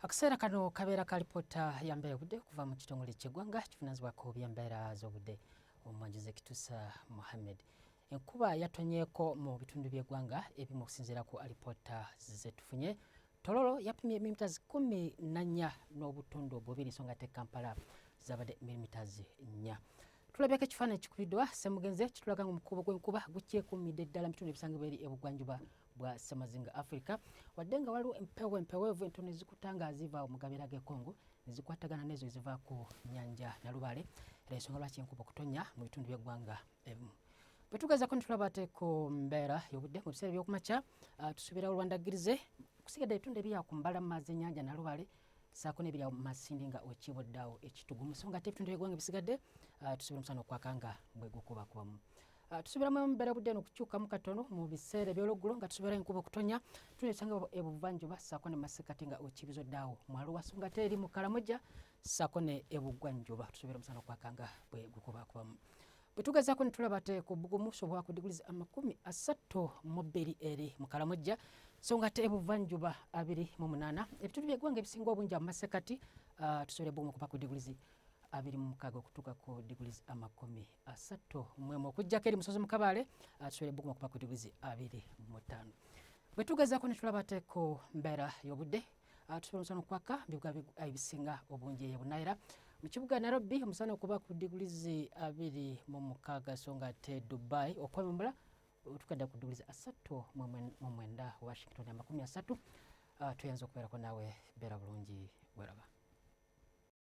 Akaseera kano kabeera ka lipoota ya mbeera y'obudde okuva mu kitongole ky'eggwanga kivunaanyizibwako by'embeera z'obudde omwanjuzi Kituusa Mohammed. Enkuba yatonyeeko mu bitundu by'eggwanga ebimu okusinziira ku alipoota ze tufunye. Tororo yapimye milimitazi 14.2 so ng'ate Kampala zabadde milimitazi 4. Tulabeko ekifaananyi kikubiddwa Ssemugenzi kitulaga ng'omukuubo gw'enkuba gukyekuumidde ddala mu bitundu ebisangibwa eri ebugwanjuba bwa Ssemazinga Africa wadde nga waliwo empeweevu entono ezikutanga ziva mu gabeera g'e Congo nezikwatagana n'ezo eziva ku nnyanja Nalubaale era ensonga lwaki enkuba okutonya mu bitundu by'eggwanga ebimu. Bwe tugezaako ne tulaba ate ku mbeera y'obudde mu biseera by'okumakya tusuubirawo olwandagirize kusigadde ebitundu ebiri ku mbalama z'ennyanja Nalubaale saako n'ebiri mu Masindi nga wekiiboddaawo ekitugumu so ng'ate ebitundu by'eggwanga ebisigadde tusuubira omusana okwaka nga bwe gukubakubamu. Tusuubiramu embeera y'obudde eno okukyukamu katono mu biseera eby'olweggulo nga tusuubira enkuba okutonya tunesanga ebuvanjuba saako ne masekati nga wekibizoddaawo mwalo wasu ng'ate eri mu Karamoja saako ne ebugwanjuba tusuubira omusana okwaka nga bwe gukubakubamu. Bwe tugezaako ne tulaba ate ku bugumu sobwa ku diguli 32 eri mu Karamoja so ng'ate ebuvanjuba 28. Ebitundu by'eggwanga ebisinga obungi mu masekati tusuubira ebugumu okuva ku diguli 26 okutuuka ku diguli 31 okuggyako eri musozi mu Kabaale tusuubira ebugumu okuva ku diguli 25. Bwe tugezaako ne tulaba ate ku mbeera y'obudde tusuubira omusana okwaka bibuga ebisinga obungi ebunaayira mu kibuga Nairobi omusana okuba ku diguli 26 so ng'ate Dubai okwememula tukadda ku diguli 39 Washington 30. Tuyanza okubeerako naawe beera bulungi weraba.